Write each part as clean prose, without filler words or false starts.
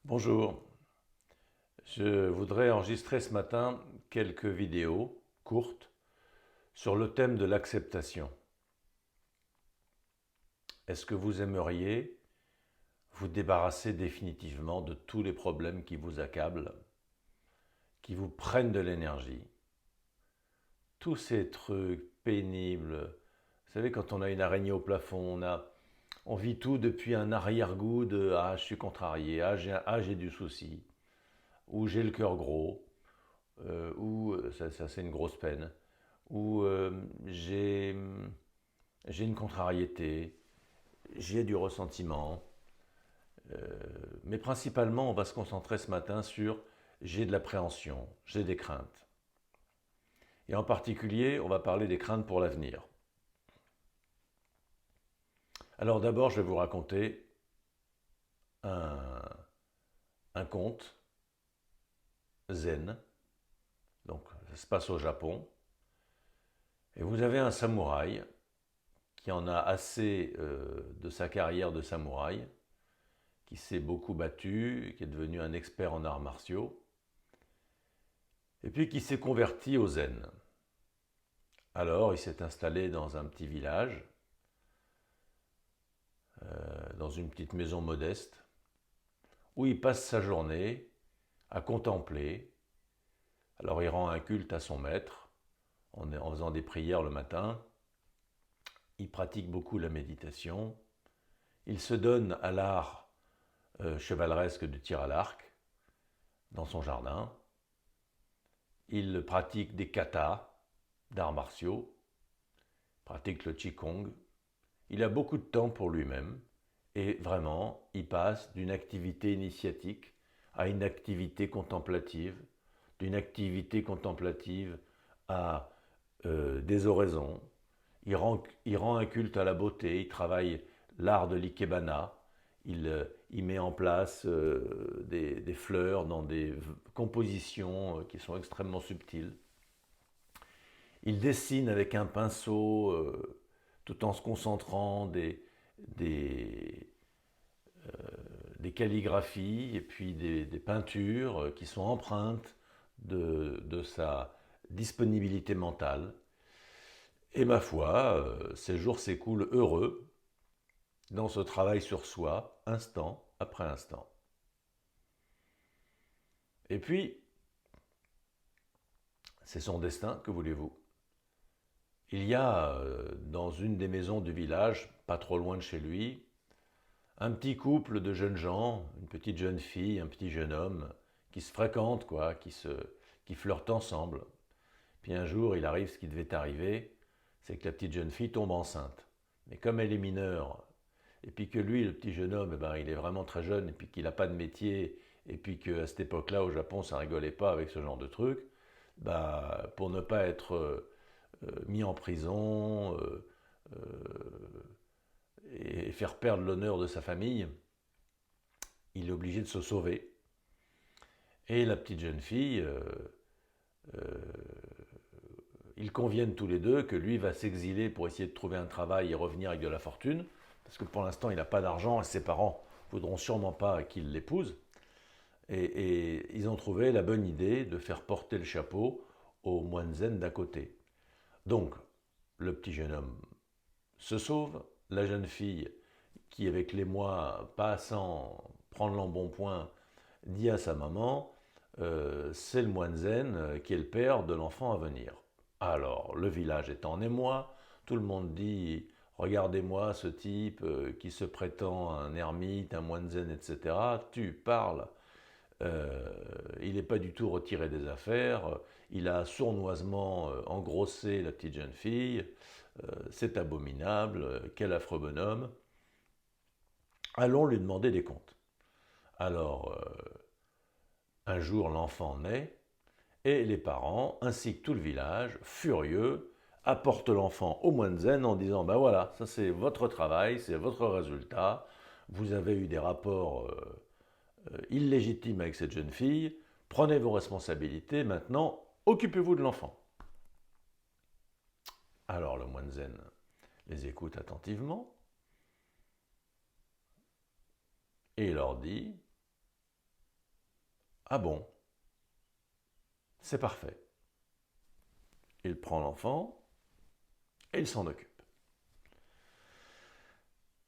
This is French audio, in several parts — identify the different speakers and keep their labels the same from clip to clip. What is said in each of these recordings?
Speaker 1: Bonjour, je voudrais enregistrer ce matin quelques vidéos courtes sur le thème de l'acceptation. Est-ce que vous aimeriez vous débarrasser définitivement de tous les problèmes qui vous accablent, qui vous prennent de l'énergie, tous ces trucs pénibles? Vous savez, quand on a une araignée au plafond, on vit tout depuis un arrière-goût de «Ah, je suis contrarié, j'ai du souci», ou «J'ai le cœur gros», ou ça c'est une grosse peine, ou j'ai une contrariété, j'ai du ressentiment, mais principalement on va se concentrer ce matin sur j'ai de l'appréhension, j'ai des craintes. Et en particulier, on va parler des craintes pour l'avenir. Alors d'abord, je vais vous raconter un, un conte zen, donc ça se passe au Japon, et vous avez un samouraï qui en a assez de sa carrière de samouraï, qui s'est beaucoup battu, qui est devenu un expert en arts martiaux, et puis qui s'est converti au zen. Alors il s'est installé dans un petit village, dans une petite maison modeste, où il passe sa journée à contempler. Alors il rend un culte à son maître, en faisant des prières le matin, il pratique beaucoup la méditation, il se donne à l'art chevaleresque de tir à l'arc dans son jardin, il pratique des katas d'arts martiaux, pratique le qigong, il a beaucoup de temps pour lui-même et vraiment, il passe d'une activité initiatique à une activité contemplative, d'une activité contemplative à des oraisons. Il rend un culte à la beauté, il travaille l'art de l'ikebana, il met en place des fleurs dans des compositions qui sont extrêmement subtiles. Il dessine avec un pinceau tout en se concentrant des, des calligraphies et puis des peintures qui sont empreintes de sa disponibilité mentale. Et ma foi, ces jours s'écoulent heureux dans ce travail sur soi, instant après instant. Et puis, c'est son destin, que voulez-vous? Il y a dans une des maisons du village, pas trop loin de chez lui, un petit couple de jeunes gens, une petite jeune fille, un petit jeune homme, qui se fréquentent, quoi, qui flirtent ensemble. Puis un jour, il arrive ce qui devait arriver, c'est que la petite jeune fille tombe enceinte. Mais comme elle est mineure, et puis que lui, le petit jeune homme, eh ben, il est vraiment très jeune, et puis qu'il n'a pas de métier, et puis qu'à cette époque-là, au Japon, ça rigolait pas avec ce genre de truc, bah, pour ne pas être mis en prison et faire perdre l'honneur de sa famille, il est obligé de se sauver. Et la petite jeune fille, euh, ils conviennent tous les deux que lui va s'exiler pour essayer de trouver un travail et revenir avec de la fortune, parce que pour l'instant il n'a pas d'argent et ses parents voudront sûrement pas qu'il l'épouse. Et ils ont trouvé la bonne idée de faire porter le chapeau au moine zen d'à côté. Donc, le petit jeune homme se sauve, la jeune fille, qui avec les mois passant prendre l'embonpoint, dit à sa maman, c'est le moine zen qui est le père de l'enfant à venir. Alors, le village est en émoi, tout le monde dit, regardez-moi ce type qui se prétend un ermite, un moine zen, etc. Tu parles. Il n'est pas du tout retiré des affaires, il a sournoisement engrossé la petite jeune fille, c'est abominable, quel affreux bonhomme. Allons lui demander des comptes. Alors, un jour, l'enfant naît, et les parents, ainsi que tout le village, furieux, apportent l'enfant au moine zen en disant ben voilà, ça c'est votre travail, c'est votre résultat, vous avez eu des rapports illégitimes avec cette jeune fille, prenez vos responsabilités, maintenant occupez-vous de l'enfant. Alors le moine zen les écoute attentivement et il leur dit Ah bon, c'est parfait. Il prend l'enfant et il s'en occupe.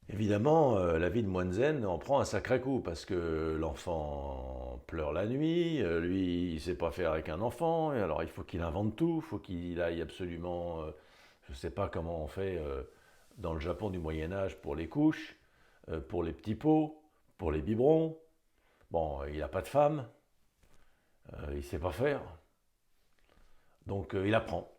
Speaker 1: Évidemment, la vie de moine zen en prend un sacré coup parce que l'enfant pleure la nuit, lui il ne sait pas faire avec un enfant, et alors il faut qu'il invente tout, il faut qu'il aille absolument, je ne sais pas comment on fait dans le Japon du Moyen Âge pour les couches, pour les petits pots, pour les biberons. Bon, il n'a pas de femme, il ne sait pas faire, donc il apprend.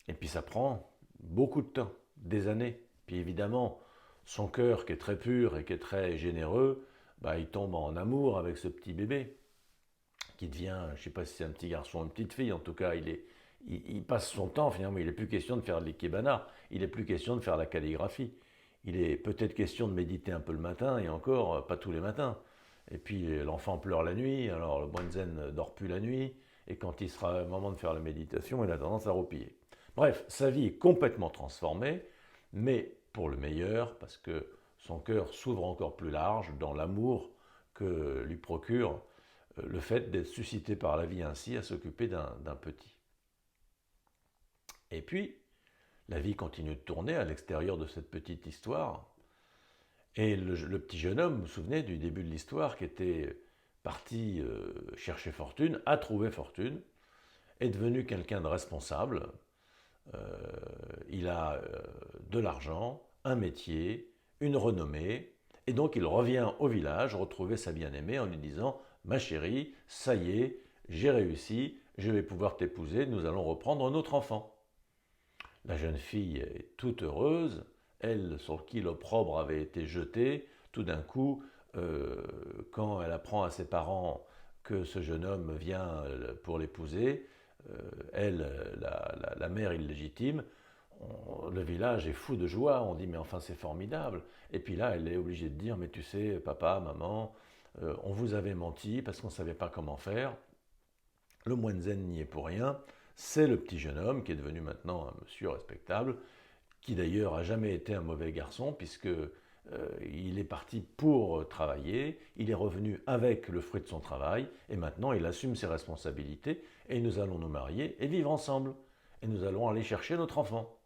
Speaker 1: Et puis ça prend beaucoup de temps, des années. Puis évidemment, son cœur qui est très pur et qui est très généreux, bah, il tombe en amour avec ce petit bébé qui devient, je ne sais pas si c'est un petit garçon ou une petite fille, en tout cas il passe son temps finalement, il n'est plus question de faire de l'ikebana, il n'est plus question de faire la calligraphie. Il est peut-être question de méditer un peu le matin et encore pas tous les matins. Et puis l'enfant pleure la nuit, alors le moine zen ne dort plus la nuit, et quand il sera le moment de faire la méditation, il a tendance à roupiller. Bref, sa vie est complètement transformée, mais pour le meilleur, parce que son cœur s'ouvre encore plus large dans l'amour que lui procure le fait d'être suscité par la vie ainsi à s'occuper d'un petit. Et puis, la vie continue de tourner à l'extérieur de cette petite histoire. Et le petit jeune homme, vous vous souvenez du début de l'histoire, qui était parti chercher fortune, a trouvé fortune, est devenu quelqu'un de responsable. Euh, il a de l'argent, un métier, une renommée, et donc il revient au village retrouver sa bien-aimée en lui disant « Ma chérie, ça y est, j'ai réussi, je vais pouvoir t'épouser, nous allons reprendre notre enfant. » La jeune fille est toute heureuse, elle sur qui l'opprobre avait été jeté, tout d'un coup, quand elle apprend à ses parents que ce jeune homme vient pour l'épouser, elle, la mère illégitime, le village est fou de joie, on dit mais enfin c'est formidable. Et puis là, elle est obligée de dire mais tu sais, papa, maman, on vous avait menti parce qu'on ne savait pas comment faire. Le moine zen n'y est pour rien. C'est le petit jeune homme qui est devenu maintenant un monsieur respectable, qui d'ailleurs a jamais été un mauvais garçon puisque il est parti pour travailler, il est revenu avec le fruit de son travail et maintenant il assume ses responsabilités et nous allons nous marier et vivre ensemble et nous allons aller chercher notre enfant.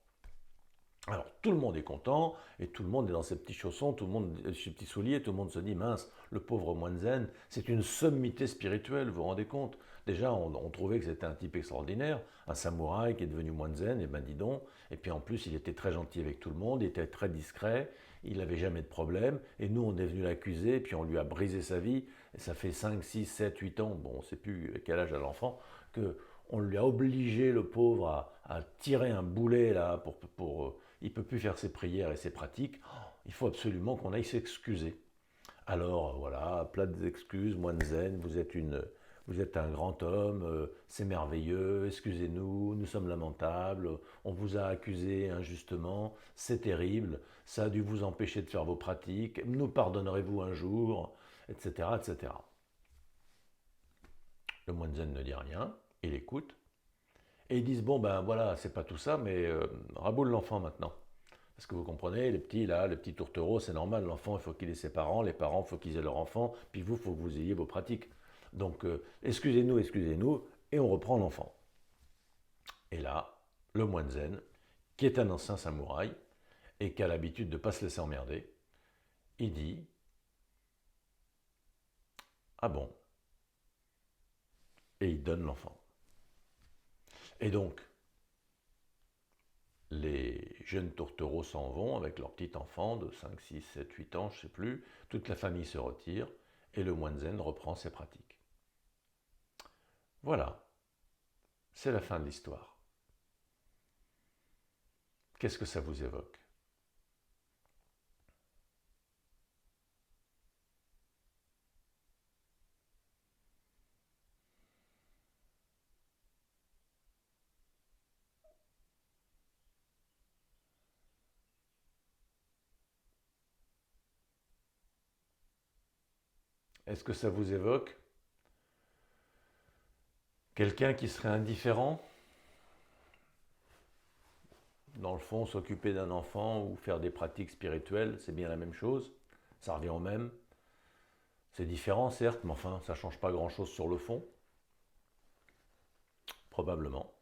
Speaker 1: Alors tout le monde est content, et tout le monde est dans ses petits chaussons, tout le monde ses petits souliers, tout le monde se dit mince, le pauvre moine zen, c'est une sommité spirituelle, vous vous rendez compte? Déjà on trouvait que c'était un type extraordinaire, un samouraï qui est devenu moine zen, et ben dis donc, et puis en plus il était très gentil avec tout le monde, il était très discret, il n'avait jamais de problème, et nous on est venu l'accuser, et puis on lui a brisé sa vie, et ça fait 5, 6, 7, 8 ans, bon on ne sait plus quel âge a l'enfant, que on lui a obligé, le pauvre, à tirer un boulet là pour il ne peut plus faire ses prières et ses pratiques. Il faut absolument qu'on aille s'excuser. Alors voilà, plein d'excuses, moine zen, vous êtes un grand homme, c'est merveilleux, excusez-nous, nous sommes lamentables, on vous a accusé injustement, c'est terrible, ça a dû vous empêcher de faire vos pratiques, nous pardonnerez-vous un jour, etc., etc. Le moine zen ne dit rien, il écoute, et ils disent, bon ben voilà, c'est pas tout ça, mais raboule l'enfant maintenant. Parce que vous comprenez, les petits là, les petits tourtereaux, c'est normal, l'enfant il faut qu'il ait ses parents, les parents il faut qu'ils aient leur enfant, puis vous, il faut que vous ayez vos pratiques. Donc excusez-nous, excusez-nous, et on reprend l'enfant. Et là, le moine zen, qui est un ancien samouraï, et qui a l'habitude de ne pas se laisser emmerder, il dit, ah bon, et il donne l'enfant. Et donc, les jeunes tourtereaux s'en vont avec leur petit enfant de 5, 6, 7, 8 ans, je ne sais plus. Toute la famille se retire et le moine zen reprend ses pratiques. Voilà, c'est la fin de l'histoire. Qu'est-ce que ça vous évoque? Est-ce que ça vous évoque quelqu'un qui serait indifférent? Dans le fond, s'occuper d'un enfant ou faire des pratiques spirituelles, c'est bien la même chose. Ça revient au même. C'est différent, certes, mais enfin, ça ne change pas grand-chose sur le fond. Probablement.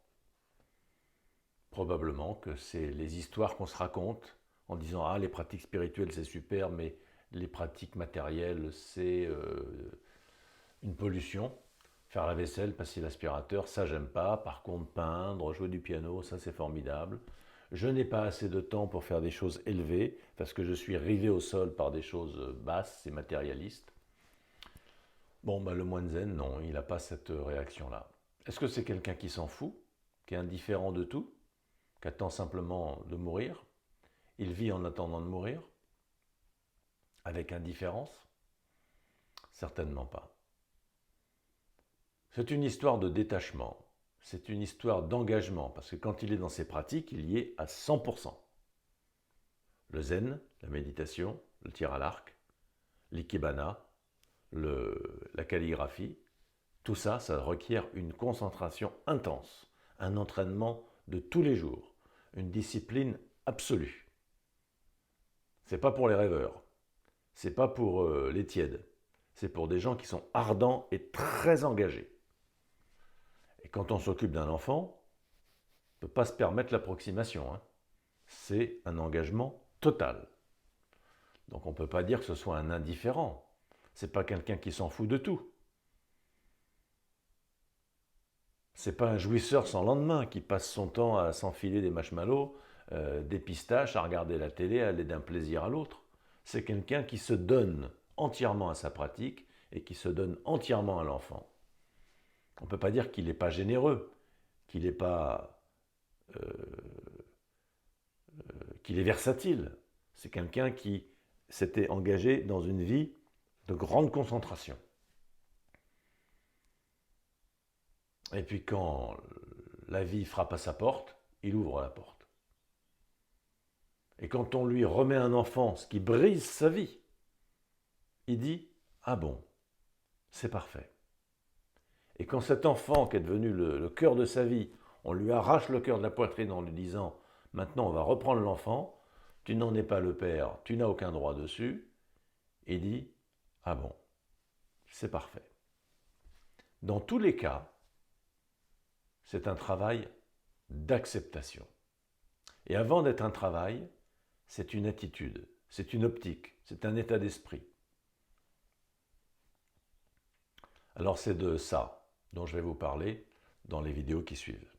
Speaker 1: Probablement que c'est les histoires qu'on se raconte en disant « Ah, les pratiques spirituelles, c'est super, mais les pratiques matérielles, c'est une pollution. Faire la vaisselle, passer l'aspirateur, ça, j'aime pas. Par contre, peindre, jouer du piano, ça, c'est formidable. Je n'ai pas assez de temps pour faire des choses élevées, parce que je suis rivé au sol par des choses basses et matérialistes. » Bon, le moine zen, non, il n'a pas cette réaction-là. Est-ce que c'est quelqu'un qui s'en fout, qui est indifférent de tout, qui attend simplement de mourir? Il vit en attendant de mourir, avec indifférence? Certainement pas. C'est une histoire de détachement, c'est une histoire d'engagement, parce que quand il est dans ses pratiques, il y est à 100%. Le zen, la méditation, le tir à l'arc, l'ikebana, la calligraphie, tout ça, ça requiert une concentration intense, un entraînement de tous les jours, une discipline absolue. C'est pas pour les rêveurs, c'est pas pour les tièdes, c'est pour des gens qui sont ardents et très engagés. Et quand on s'occupe d'un enfant, on ne peut pas se permettre l'approximation, hein. C'est un engagement total. Donc on ne peut pas dire que ce soit un indifférent. C'est pas quelqu'un qui s'en fout de tout. C'est pas un jouisseur sans lendemain qui passe son temps à s'enfiler des marshmallows, des pistaches, à regarder la télé, à aller d'un plaisir à l'autre. C'est quelqu'un qui se donne entièrement à sa pratique et qui se donne entièrement à l'enfant. On ne peut pas dire qu'il n'est pas généreux, qu'il n'est pas, qu'il est versatile. C'est quelqu'un qui s'était engagé dans une vie de grande concentration. Et puis quand la vie frappe à sa porte, il ouvre la porte. Et quand on lui remet un enfant, ce qui brise sa vie, il dit « Ah bon, c'est parfait ». Et quand cet enfant qui est devenu le cœur de sa vie, on lui arrache le cœur de la poitrine en lui disant « Maintenant, on va reprendre l'enfant, tu n'en es pas le père, tu n'as aucun droit dessus », il dit « Ah bon, c'est parfait ». Dans tous les cas, c'est un travail d'acceptation. Et avant d'être un travail, c'est une attitude, c'est une optique, c'est un état d'esprit. Alors c'est de ça dont je vais vous parler dans les vidéos qui suivent.